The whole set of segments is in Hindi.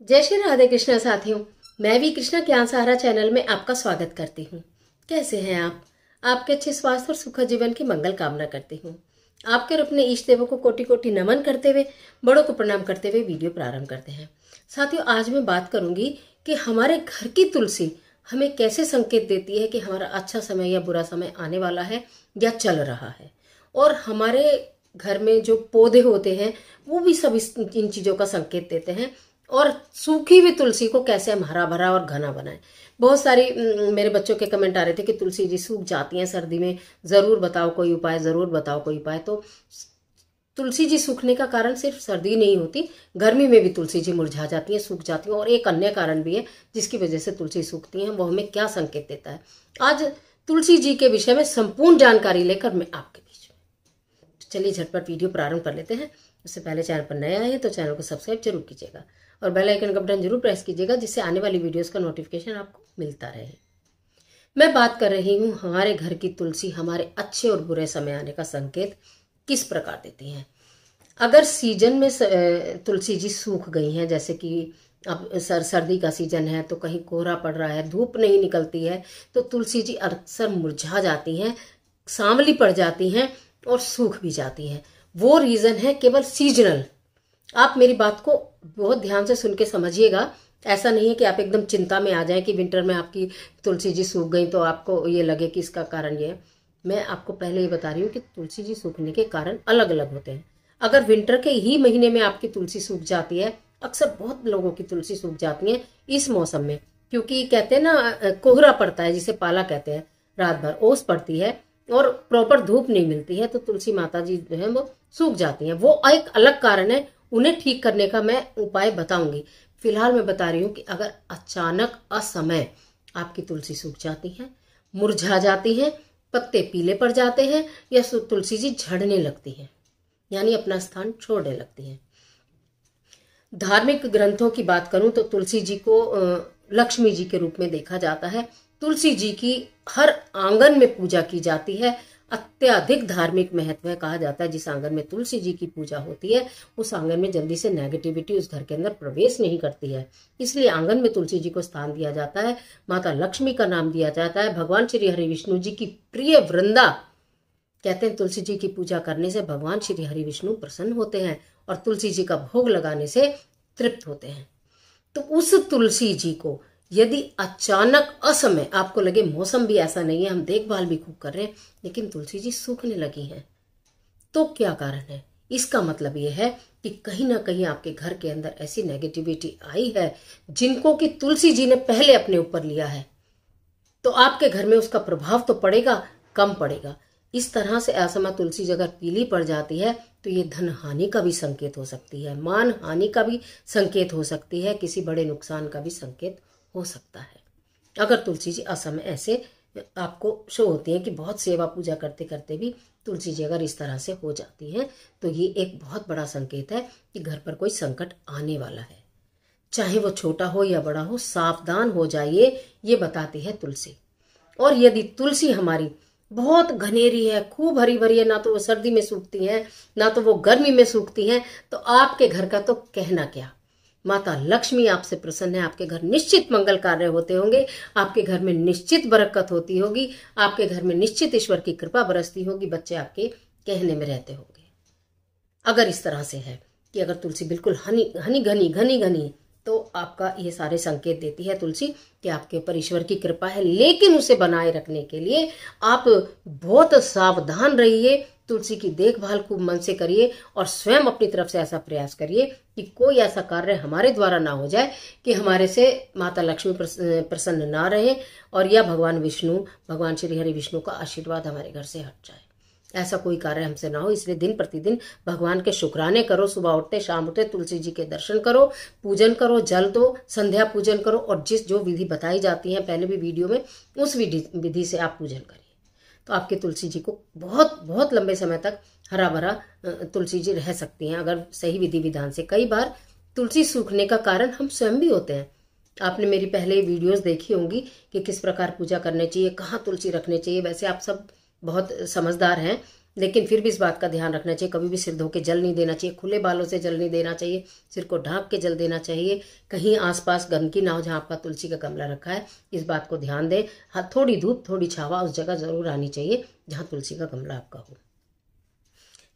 जय श्री राधे कृष्णा साथियों, मैं भी कृष्णा ज्ञान सहारा चैनल में आपका स्वागत करती हूँ। कैसे हैं आप? आपके अच्छे स्वास्थ्य और सुखद जीवन की मंगल कामना करती हूँ। आपके और अपने इष्ट देवों को कोटि कोटि नमन करते हुए, बड़ों को प्रणाम करते हुए वीडियो प्रारंभ करते हैं। साथियों, आज मैं बात करूंगी कि हमारे घर की तुलसी हमें कैसे संकेत देती है कि हमारा अच्छा समय या बुरा समय आने वाला है या चल रहा है। और हमारे घर में जो पौधे होते हैं वो भी सब इन चीज़ों का संकेत देते हैं। और सूखी हुई तुलसी को कैसे हम हरा भरा और घना बनाएं। बहुत सारी मेरे बच्चों के कमेंट आ रहे थे कि तुलसी जी सूख जाती हैं सर्दी में, ज़रूर बताओ कोई उपाय, ज़रूर बताओ कोई उपाय। तो तुलसी जी सूखने का कारण सिर्फ सर्दी नहीं होती, गर्मी में भी तुलसी जी मुरझा जाती हैं, सूख जाती हैं। और एक अन्य कारण भी है जिसकी वजह से तुलसी सूखती हैं, वो हमें क्या संकेत देता है। आज तुलसी जी के विषय में संपूर्ण जानकारी लेकर मैं आपके बीच में, चलिए झटपट वीडियो प्रारंभ कर लेते हैं। उससे पहले चैनल पर नया है तो चैनल को सब्सक्राइब जरूर कीजिएगा और बेल आइकन का बटन जरूर प्रेस कीजिएगा, जिससे आने वाली वीडियोस का नोटिफिकेशन आपको मिलता रहे। मैं बात कर रही हूँ हमारे घर की तुलसी हमारे अच्छे और बुरे समय आने का संकेत किस प्रकार देती हैं। अगर सीजन में तुलसी जी सूख गई हैं, जैसे कि अब सर्दी का सीजन है तो कहीं कोहरा पड़ रहा है, धूप नहीं निकलती है, तो तुलसी जी अक्सर मुरझा जाती हैं, सांवली पड़ जाती हैं और सूख भी जाती हैं। वो रीजन है केवल सीजनल। आप मेरी बात को बहुत ध्यान से सुन के समझिएगा। ऐसा नहीं है कि आप एकदम चिंता में आ जाएं कि विंटर में आपकी तुलसी जी सूख गई तो आपको ये लगे कि इसका कारण ये है। मैं आपको पहले ये बता रही हूँ कि तुलसी जी सूखने के कारण अलग अलग होते हैं। अगर विंटर के ही महीने में आपकी तुलसी सूख जाती है, अक्सर बहुत लोगों की तुलसी सूख जाती है इस मौसम में, क्योंकि कहते हैं ना कोहरा पड़ता है, जिसे पाला कहते हैं, रात भर ओस पड़ती है और प्रॉपर धूप नहीं मिलती है, तो तुलसी माता जी जो है वो सूख जाती हैं। वो एक अलग कारण है, उन्हें ठीक करने का मैं उपाय बताऊंगी। फिलहाल मैं बता रही हूँ कि अगर अचानक असमय आपकी तुलसी सूख जाती है, मुरझा जाती है, पत्ते पीले पड़ जाते हैं या तुलसी जी झड़ने लगती है, यानी अपना स्थान छोड़ने लगती है। धार्मिक ग्रंथों की बात करूं तो तुलसी जी को लक्ष्मी जी के रूप में देखा जाता है। तुलसी जी की हर आंगन में पूजा की जाती है। अत्यधिक धार्मिक महत्व है। कहा जाता है जिस आंगन में तुलसी जी की पूजा होती है उस आंगन में जल्दी से नेगेटिविटी उस घर के अंदर प्रवेश नहीं करती है, इसलिए आंगन में तुलसी जी को स्थान दिया जाता है। माता लक्ष्मी का नाम दिया जाता है। भगवान श्री हरि विष्णु जी की प्रिय वृंदा, कहते हैं तुलसी जी की पूजा करने से भगवान श्री हरि विष्णु प्रसन्न होते हैं और तुलसी जी का भोग लगाने से तृप्त होते हैं। तो उस तुलसी जी को यदि अचानक असमय आपको लगे, मौसम भी ऐसा नहीं है, हम देखभाल भी खूब कर रहे हैं, लेकिन तुलसी जी सूखने लगी हैं, तो क्या कारण है? इसका मतलब यह है कि कहीं ना कहीं आपके घर के अंदर ऐसी नेगेटिविटी आई है जिनको कि तुलसी जी ने पहले अपने ऊपर लिया है, तो आपके घर में उसका प्रभाव तो पड़ेगा, कम पड़ेगा। इस तरह से असमय तुलसी अगर पीली पड़ जाती है तो ये धन हानि का भी संकेत हो सकती है, मान हानि का भी संकेत हो सकती है, किसी बड़े नुकसान का भी संकेत हो सकता है। अगर तुलसी जी असमय ऐसे आपको शो होती है कि बहुत सेवा पूजा करते करते भी तुलसी जी अगर इस तरह से हो जाती है, तो ये एक बहुत बड़ा संकेत है कि घर पर कोई संकट आने वाला है। चाहे वो छोटा हो या बड़ा हो, सावधान हो जाइए, ये बताती है तुलसी। और यदि तुलसी हमारी बहुत घनेरी है, खूब हरी भरी है, ना तो वो सर्दी में सूखती है ना तो वो गर्मी में सूखती है, तो आपके घर का तो कहना क्या। माता लक्ष्मी आपसे प्रसन्न है, आपके घर निश्चित मंगल कार्य होते होंगे, आपके घर में निश्चित बरकत होती होगी, आपके घर में निश्चित ईश्वर की कृपा बरसती होगी, बच्चे आपके कहने में रहते होंगे। अगर इस तरह से है कि अगर तुलसी बिल्कुल घनी घनी तो आपका ये सारे संकेत देती है तुलसी कि आपके ऊपर ईश्वर की कृपा है। लेकिन उसे बनाए रखने के लिए आप बहुत सावधान रहिए, तुलसी की देखभाल खूब मन से करिए और स्वयं अपनी तरफ से ऐसा प्रयास करिए कि कोई ऐसा कार्य हमारे द्वारा ना हो जाए कि हमारे से माता लक्ष्मी प्रसन्न ना रहे और या भगवान विष्णु, भगवान श्री हरि विष्णु का आशीर्वाद हमारे घर से हट जाए। ऐसा कोई कार्य हमसे ना हो, इसलिए दिन प्रतिदिन भगवान के शुक्राने करो, सुबह उठते शाम उठते तुलसी जी के दर्शन करो, पूजन करो, जल दो, संध्या पूजन करो और जिस जो विधि बताई जाती है पहले भी वीडियो में, उस विधि से आप पूजन करिए, तो आपके तुलसी जी को बहुत बहुत लंबे समय तक हरा भरा तुलसी जी रह सकती हैं अगर सही विधि विधान से। कई बार तुलसी सूखने का कारण हम स्वयं भी होते हैं। आपने मेरी पहले वीडियोस देखी होंगी कि किस प्रकार पूजा करनी चाहिए, कहाँ तुलसी रखनी चाहिए। वैसे आप सब बहुत समझदार हैं लेकिन फिर भी इस बात का ध्यान रखना चाहिए, कभी भी सिर धो के जल नहीं देना चाहिए, खुले बालों से जल नहीं देना चाहिए, सिर को ढांक के जल देना चाहिए। कहीं आसपास गंदगी ना हो जहाँ आपका तुलसी का गमला रखा है, इस बात को ध्यान दें। हाँ, थोड़ी धूप थोड़ी छावा उस जगह जरूर आनी चाहिए जहाँ तुलसी का गमला आपका हो।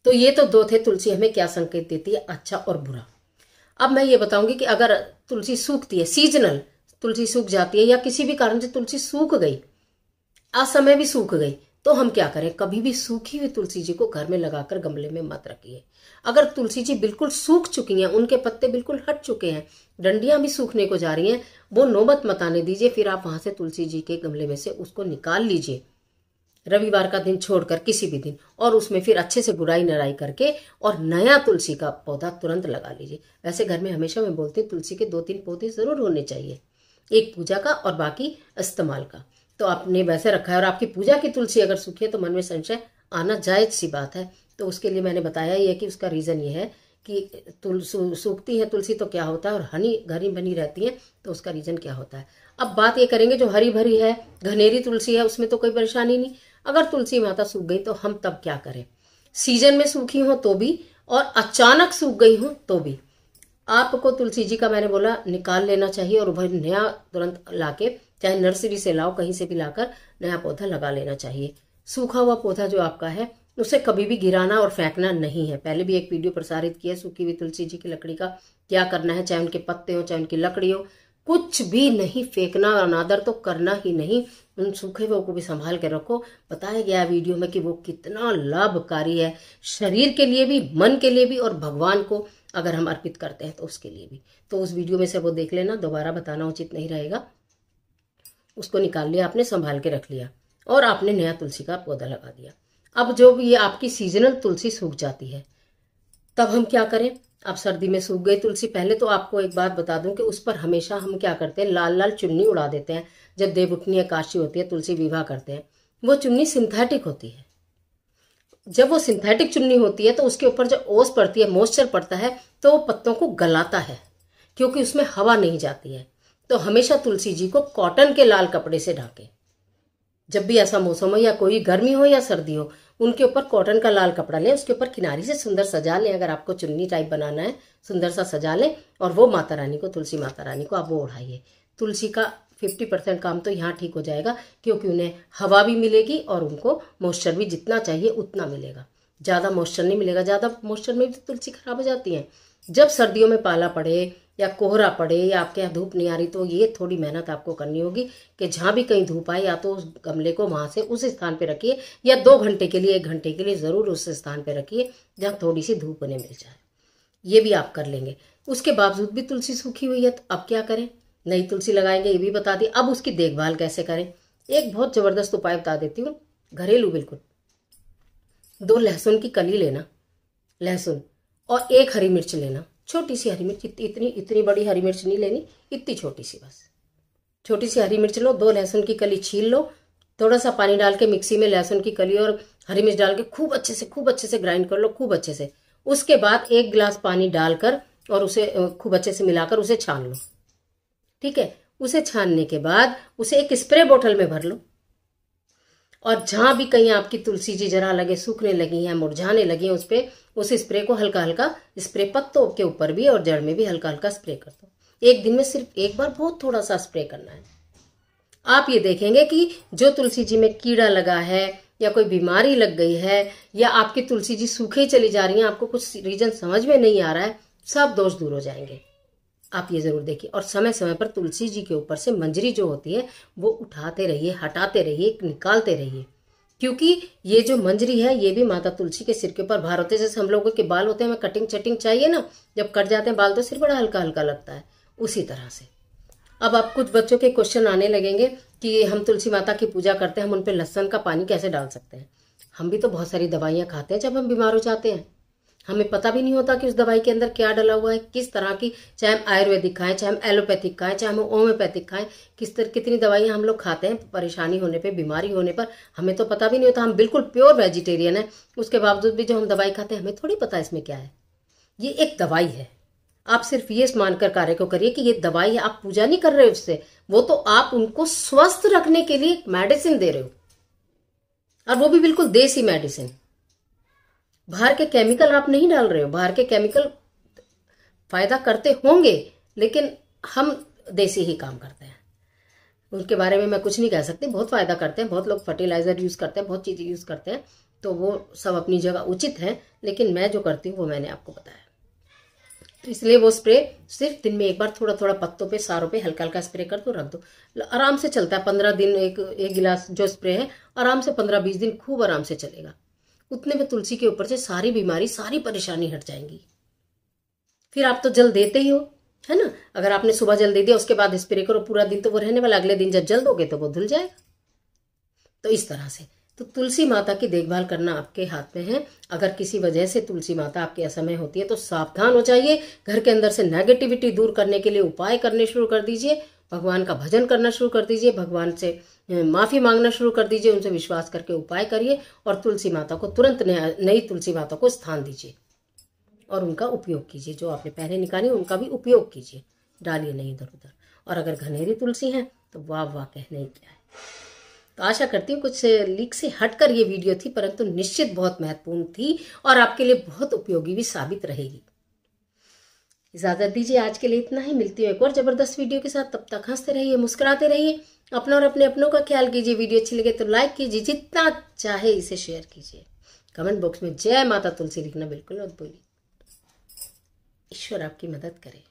तो ये तो दो थे तुलसी हमें क्या संकेत देती है, अच्छा और बुरा। अब मैं ये बताऊंगी कि अगर तुलसी सूखती है, सीजनल तुलसी सूख जाती है या किसी भी कारण से तुलसी सूख गई, असमय भी सूख गई, तो हम क्या करें। कभी भी सूखी हुई तुलसी जी को घर में लगाकर गमले में मत रखिए। अगर तुलसी जी बिल्कुल सूख चुकी हैं, उनके पत्ते बिल्कुल हट चुके हैं, डंडियां भी सूखने को जा रही हैं, वो नौबत मत आने दीजिए। फिर आप वहां से तुलसी जी के गमले में से उसको निकाल लीजिए, रविवार का दिन छोड़कर किसी भी दिन, और उसमें फिर अच्छे से गुड़ाई नराई करके और नया तुलसी का पौधा तुरंत लगा लीजिए। वैसे घर में हमेशा मैं बोलती हूँ तुलसी के 2-3 पौधे जरूर होने चाहिए, एक पूजा का और बाकी इस्तेमाल का। तो आपने वैसे रखा है और आपकी पूजा की तुलसी अगर सूखी है तो मन में संशय आना जायज सी बात है। तो उसके लिए मैंने बताया ही है कि उसका रीजन ये है कि सूखती है तुलसी तो क्या होता है, और हनी घनी बनी रहती है तो उसका रीजन क्या होता है। अब बात ये करेंगे जो हरी भरी है, घनेरी तुलसी है, उसमें तो कोई परेशानी नहीं। अगर तुलसी माता सूख गई तो हम तब क्या करें। सीजन में सूखी हो तो भी, और अचानक सूख गई हो तो भी, आपको तुलसी जी का मैंने बोला निकाल लेना चाहिए और वह नया तुरंत लाके, चाहे नर्सरी से लाओ कहीं से भी लाकर नया पौधा लगा लेना चाहिए। सूखा हुआ पौधा जो आपका है उसे कभी भी गिराना और फेंकना नहीं है। पहले भी एक वीडियो प्रसारित किया सूखी हुई तुलसी जी की लकड़ी का क्या करना है, चाहे उनके पत्ते हो चाहे उनकी लकड़ी हो, कुछ भी नहीं फेंकना, अनादर तो करना ही नहीं। उन सूखे हुए को भी संभाल के रखो। बताया गया वीडियो में कि वो कितना लाभकारी है शरीर के लिए भी, मन के लिए भी, और भगवान को अगर हम अर्पित करते हैं तो उसके लिए भी। तो उस वीडियो में से वो देख लेना, दोबारा बताना उचित नहीं रहेगा। उसको निकाल लिया आपने, संभाल के रख लिया और आपने नया तुलसी का पौधा लगा दिया। अब जो भी ये आपकी सीजनल तुलसी सूख जाती है तब हम क्या करें। अब सर्दी में सूख गई तुलसी, पहले तो आपको एक बात बता दूं कि उस पर हमेशा हम क्या करते हैं, लाल लाल चुन्नी उड़ा देते हैं। जब देवउठनी एकादशी होती है, तुलसी विवाह करते हैं, वो चुन्नी सिंथेटिक होती है। जब वो सिंथेटिक चुन्नी होती है तो उसके ऊपर जो ओस पड़ती है, मॉइस्चर पड़ता है, तो वो पत्तों को गलाता है क्योंकि उसमें हवा नहीं जाती है। तो हमेशा तुलसी जी को कॉटन के लाल कपड़े से ढांकें। जब भी ऐसा मौसम हो या कोई गर्मी हो या सर्दी हो, उनके ऊपर कॉटन का लाल कपड़ा लें, उसके ऊपर किनारी से सुंदर सजा लें। अगर आपको चुन्नी टाइप बनाना है सुंदर सा सजा लें, और वो माता रानी को, तुलसी माता रानी को आप वो ओढ़ाइए। तुलसी का 50% काम तो यहाँ ठीक हो जाएगा क्योंकि उन्हें हवा भी मिलेगी और उनको मॉइस्चर भी जितना चाहिए उतना मिलेगा। ज़्यादा मॉइस्चर नहीं मिलेगा, ज़्यादा मॉइस्चर में भी तुलसी खराब हो जाती है। जब सर्दियों में पाला पड़े या कोहरा पड़े या आपके यहाँ धूप नहीं आ रही, तो ये थोड़ी मेहनत आपको करनी होगी कि जहाँ भी कहीं धूप आए या तो उस गमले को वहां से उस स्थान पे रखिए, या 2 घंटे के लिए 1 घंटे के लिए जरूर उस स्थान पे रखिए जहाँ थोड़ी सी धूप उन्हें मिल जाए। ये भी आप कर लेंगे। उसके बावजूद भी तुलसी सूखी हुई है तो अब क्या करें, नई तुलसी लगाएंगे, ये भी बता दी। अब उसकी देखभाल कैसे करें, एक बहुत जबरदस्त उपाय बता देती हूँ, घरेलू बिल्कुल। 2 लहसुन की कली लेना, लहसुन, और 1 हरी मिर्च लेना, छोटी सी हरी मिर्च, इतनी बड़ी हरी मिर्च नहीं लेनी, इतनी छोटी सी, बस छोटी सी हरी मिर्च लो। 2 लहसुन की कली छील लो, थोड़ा सा पानी डाल के मिक्सी में लहसुन की कली और हरी मिर्च डाल के खूब अच्छे से ग्राइंड कर लो, खूब अच्छे से। उसके बाद 1 गिलास पानी डालकर और उसे खूब अच्छे से मिलाकर उसे छान लो। ठीक है, उसे छानने के बाद उसे एक स्प्रे बोतल में भर लो, और जहां भी कहीं आपकी तुलसी जी जरा लगे सूखने लगी हैं, मुरझाने लगी हैं, उस स्प्रे को हल्का हल्का स्प्रे, पत्तों के ऊपर भी और जड़ में भी हल्का हल्का स्प्रे कर दो। 1 दिन में सिर्फ 1 बार बहुत थोड़ा सा स्प्रे करना है। आप ये देखेंगे कि जो तुलसी जी में कीड़ा लगा है या कोई बीमारी लग गई है या आपकी तुलसी जी सूखे चली जा रही है, आपको कुछ रीजन समझ में नहीं आ रहा है, सब दोष दूर हो जाएंगे। आप ये जरूर देखिए। और समय समय पर तुलसी जी के ऊपर से मंजरी जो होती है वो उठाते रहिए, हटाते रहिए, निकालते रहिए, क्योंकि ये जो मंजरी है ये भी माता तुलसी के सिर के ऊपर भार होते हैं। जैसे हम लोगों के बाल होते हैं, हमें कटिंग चटिंग चाहिए ना, जब कट जाते हैं बाल तो सिर बड़ा हल्का हल्का लगता है, उसी तरह से। अब आप कुछ बच्चों के क्वेश्चन आने लगेंगे कि हम तुलसी माता की पूजा करते हैं, हम उन पे लहसुन का पानी कैसे डाल सकते हैं। हम भी तो बहुत सारी दवाइयाँ खाते हैं जब हम बीमार हो जाते हैं, हमें पता भी नहीं होता कि उस दवाई के अंदर क्या डला हुआ है, किस तरह की, चाहे हम आयुर्वेदिक खाएं, चाहे हम एलोपैथिक खाएं, चाहे हम होम्योपैथिक खाएं, कितनी दवाइयां हम लोग खाते हैं परेशानी होने पे, बीमारी होने पर, हमें तो पता भी नहीं होता। हम बिल्कुल प्योर वेजिटेरियन है, उसके बावजूद भी जो हम दवाई खाते हैं हमें थोड़ी पता इसमें क्या है। ये एक दवाई है, आप सिर्फ ये मानकर कार्य को करिए कि ये दवाई है, आप पूजा नहीं कर रहे हो उससे, वो तो आप उनको स्वस्थ रखने के लिए मेडिसिन दे रहे हो, और वो भी बिल्कुल देसी मेडिसिन। बाहर के केमिकल आप नहीं डाल रहे हो। बाहर के केमिकल फायदा करते होंगे, लेकिन हम देसी ही काम करते हैं। उनके बारे में मैं कुछ नहीं कह सकती। बहुत फायदा करते हैं, बहुत लोग फर्टिलाइजर यूज करते हैं, बहुत चीजें यूज करते हैं, तो वो सब अपनी जगह उचित है। लेकिन मैं जो करती हूँ वो मैंने आपको बताया। तो इसलिए वो स्प्रे सिर्फ दिन में एक बार थोड़ा थोड़ा पत्तों पे, सारों पे हल्का हल्का स्प्रे कर दो, रख दो। आराम से चलता है 15 दिन। एक गिलास जो स्प्रे है आराम से 15-20 दिन खूब आराम से चलेगा। उतने में तुलसी के ऊपर से सारी बीमारी, सारी परेशानी हट जाएंगी। फिर आप तो जल देते ही हो, है ना। अगर आपने सुबह जल दे दिया, उसके बाद स्प्रे करो पूरा दिन, तो वो रहने वाला। अगले दिन जब जल दोगे तो वो धुल जाएगा। तो इस तरह से तो तुलसी माता की देखभाल करना आपके हाथ में है। अगर किसी वजह से तुलसी माता आपके असमय होती है तो सावधान हो जाइए। घर के अंदर से नेगेटिविटी दूर करने के लिए उपाय करने शुरू कर दीजिए। भगवान का भजन करना शुरू कर दीजिए। भगवान से माफी मांगना शुरू कर दीजिए। उनसे विश्वास करके उपाय करिए और तुलसी माता को तुरंत नई तुलसी माता को स्थान दीजिए और उनका उपयोग कीजिए। जो आपने पहले निकाली उनका भी उपयोग कीजिए, डालिए नहीं इधर उधर। और अगर घनेरी तुलसी है तो वाह वाह, कहने ही क्या है। तो आशा करती हूँ कुछ लीक से हटकर ये वीडियो थी, परंतु निश्चित बहुत महत्वपूर्ण थी और आपके लिए बहुत उपयोगी भी साबित रहेगी। इजाजत दीजिए, आज के लिए इतना ही। मिलती हूँ एक और जबरदस्त वीडियो के साथ। तब तक हंसते रहिए, मुस्कुराते रहिए, अपना और अपने अपनों का ख्याल कीजिए। वीडियो अच्छी लगे तो लाइक कीजिए, जितना चाहे इसे शेयर कीजिए। कमेंट बॉक्स में जय माता तुलसी लिखना बिल्कुल मत भूलिए। ईश्वर आपकी मदद करे।